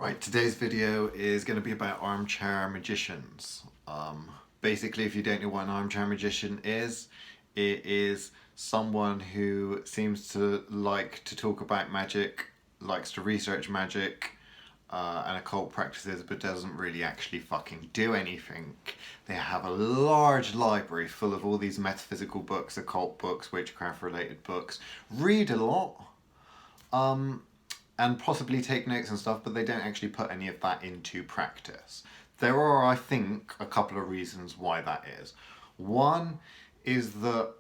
Right, today's video is going to be about armchair magicians. Basically, if you don't know what an armchair magician is, it is someone who seems to like to talk about magic, likes to research magic and occult practices, but doesn't really actually fucking do anything. They have a large library full of all these metaphysical books, occult books, witchcraft related books, read a lot. And possibly take notes and stuff, but they don't actually put any of that into practice. There are, I think, a couple of reasons why that is. One is that,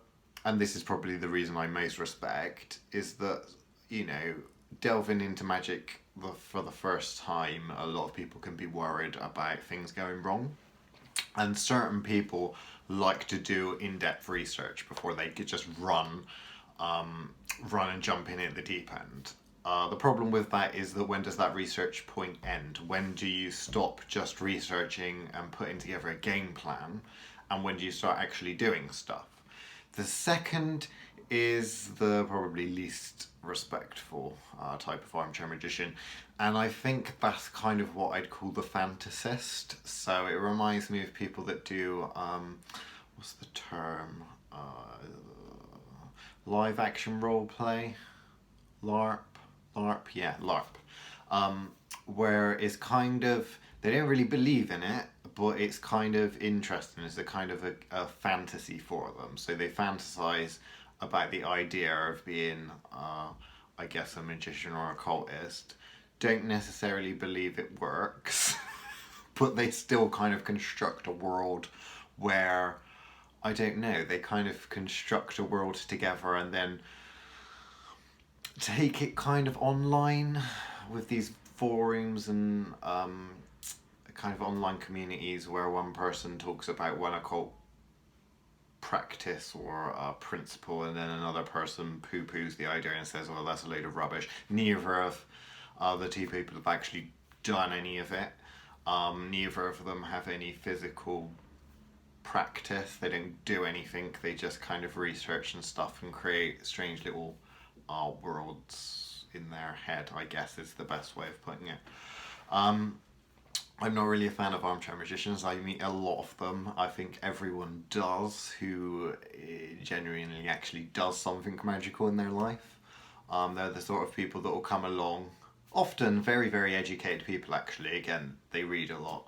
and this is probably the reason I most respect, is that, delving into magic for the first time, a lot of people can be worried about things going wrong. And certain people like to do in-depth research before they could just run and jump in at the deep end. The problem with that is that when does that research point end? When do you stop just researching and putting together a game plan? And when do you start actually doing stuff? The second is the probably least respectful type of armchair magician. And I think that's kind of what I'd call the fantasist. So it reminds me of people that do, what's the term? Live action role play? LARP? LARP, yeah, LARP. Where it's kind of, they don't really believe in it, but it's kind of interesting. It's a kind of a fantasy for them. So they fantasize about the idea of being, I guess, a magician or a cultist. Don't necessarily believe it works, but they still kind of construct a world where, I don't know, they kind of construct a world together and then take it kind of online with these forums and kind of online communities where one person talks about one occult practice or a principle and then another person poo-poos the idea and says, well, that's a load of rubbish. Neither of the two people have actually done any of it. Neither of them have any physical practice. They don't do anything. They just kind of research and stuff and create strange little worlds in their head, I guess is the best way of putting it. I'm not really a fan of armchair magicians. I meet a lot of them. I think everyone does who genuinely actually does something magical in their life. They're the sort of people that will come along, often very, very educated people actually, again, they read a lot.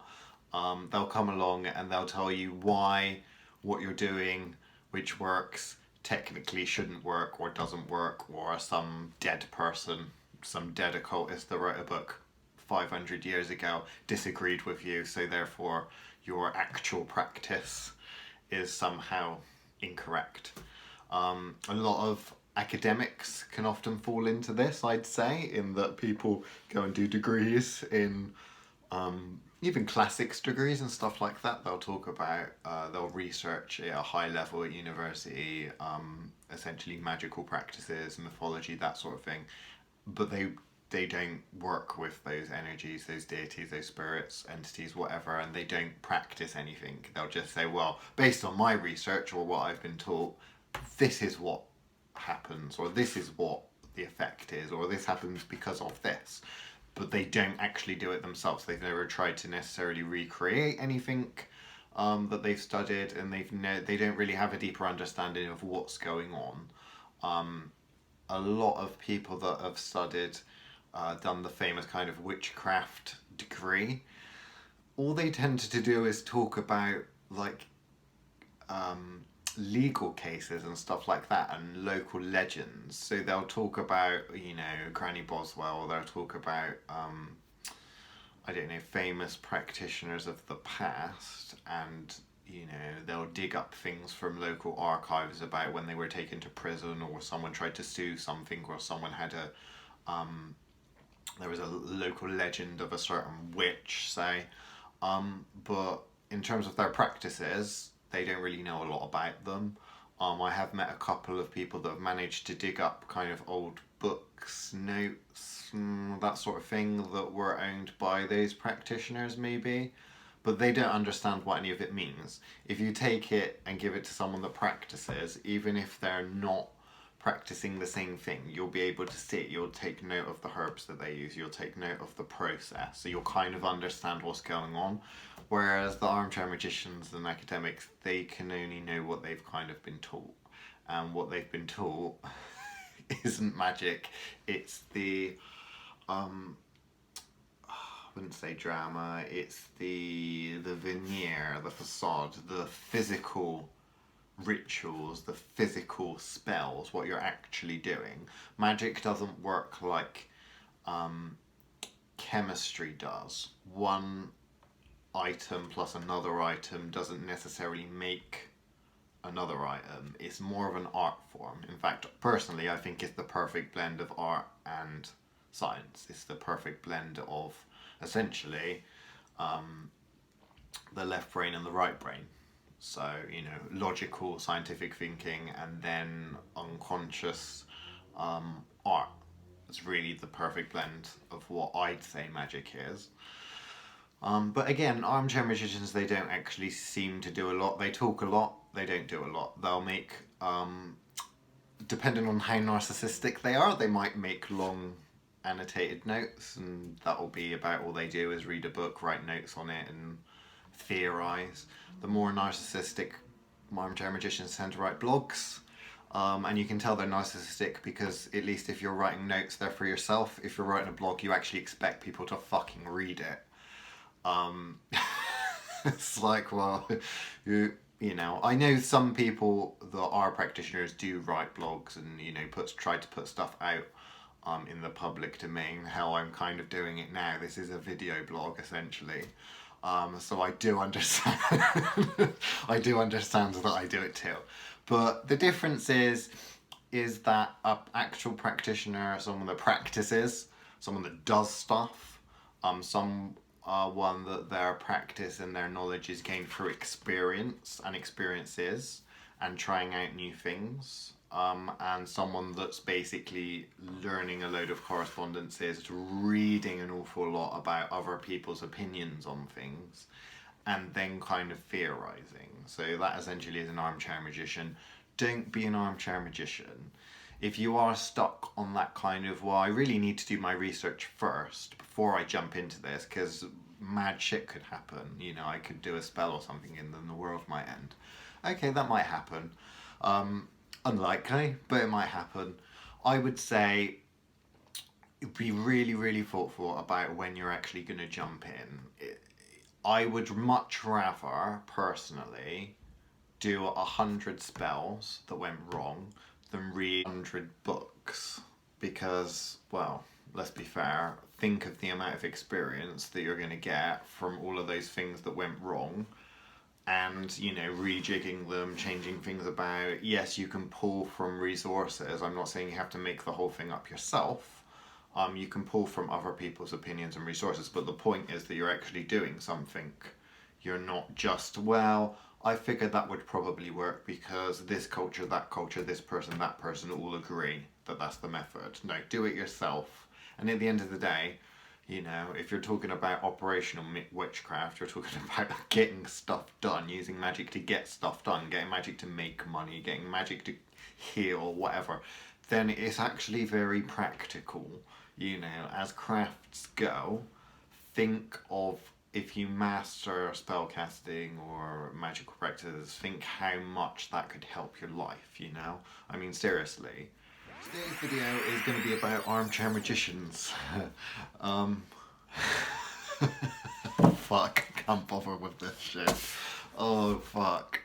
They'll come along and they'll tell you why what you're doing, which works, technically shouldn't work or doesn't work, or some dead person, some dead occultist that wrote a book 500 years ago disagreed with you, so therefore your actual practice is somehow incorrect. A lot of academics can often fall into this, I'd say, in that people go and do degrees in even classics degrees and stuff like that. They'll talk about, they'll research at a high level at university, essentially magical practices, mythology, that sort of thing. But they don't work with those energies, those deities, those spirits, entities, whatever, and they don't practice anything. They'll just say, well, based on my research or what I've been taught, this is what happens, or this is what the effect is, or this happens because of this. But they don't actually do it themselves. They've never tried to necessarily recreate anything that they've studied, and they don't really have a deeper understanding of what's going on. A lot of people that have studied, done the famous kind of witchcraft degree, all they tend to do is talk about like legal cases and stuff like that and local legends. So they'll talk about, Granny Boswell, they'll talk about, I don't know, famous practitioners of the past, and, they'll dig up things from local archives about when they were taken to prison or someone tried to sue something or someone had there was a local legend of a certain witch, say. But in terms of their practices, they don't really know a lot about them. I have met a couple of people that have managed to dig up kind of old books, notes, that sort of thing that were owned by those practitioners maybe, but they don't understand what any of it means. If you take it and give it to someone that practices, even if they're not practicing the same thing. You'll be able to see it. You'll take note of the herbs that they use. You'll take note of the process. So you'll kind of understand what's going on. Whereas the armchair magicians and academics, they can only know what they've kind of been taught. And what they've been taught isn't magic. It's the, I wouldn't say drama, it's the veneer, the facade, the physical rituals, the physical spells, what you're actually doing. Magic doesn't work like chemistry does. One item plus another item doesn't necessarily make another item. It's more of an art form. In fact, personally, I think it's the perfect blend of art and science. It's the perfect blend of, essentially, the left brain and the right brain. So, you know, logical, scientific thinking, and then unconscious art. It's really the perfect blend of what I'd say magic is. But again, armchair magicians, they don't actually seem to do a lot. They talk a lot, they don't do a lot. They'll make, depending on how narcissistic they are, they might make long annotated notes, and that'll be about all they do is read a book, write notes on it, and theorize. The more narcissistic armchair magicians tend to write blogs, and you can tell they're narcissistic because at least if you're writing notes, they're for yourself. If you're writing a blog, you actually expect people to fucking read it. It's like, well, you know, I know some people that are practitioners do write blogs and, you know, try to put stuff out in the public domain. Hell, I'm kind of doing it now. This is a video blog essentially. So I do understand. I do understand that I do it too. But the difference is that an actual practitioner, someone that practices, someone that does stuff, one that their practice and their knowledge is gained through experience and experiences and trying out new things, and someone that's basically learning a load of correspondences, reading an awful lot about other people's opinions on things, and then kind of theorizing. So that essentially is an armchair magician. Don't be an armchair magician. If you are stuck on that kind of, well, I really need to do my research first before I jump into this, because mad shit could happen. You know, I could do a spell or something and then the world might end. Okay, that might happen. Unlikely, but it might happen. I would say be really, really thoughtful about when you're actually going to jump in. I would much rather, personally, do 100 spells that went wrong than read 100 books, because, well, let's be fair, think of the amount of experience that you're going to get from all of those things that went wrong, and, you know, rejigging them, changing things about. Yes, you can pull from resources. I'm not saying you have to make the whole thing up yourself. You can pull from other people's opinions and resources, but the point is that you're actually doing something. You're not just, well, I figured that would probably work because this culture, this person, that person all agree that that's the method. No, do it yourself. And at the end of the day, you know, if you're talking about operational witchcraft, you're talking about getting stuff done, using magic to get stuff done, getting magic to make money, getting magic to heal, whatever, then it's actually very practical. You know, as crafts go, think of, if you master spellcasting or magical practices, think how much that could help your life, you know? I mean, seriously. Today's video is going to be about armchair magicians. Fuck, I can't bother with this shit. Oh, fuck.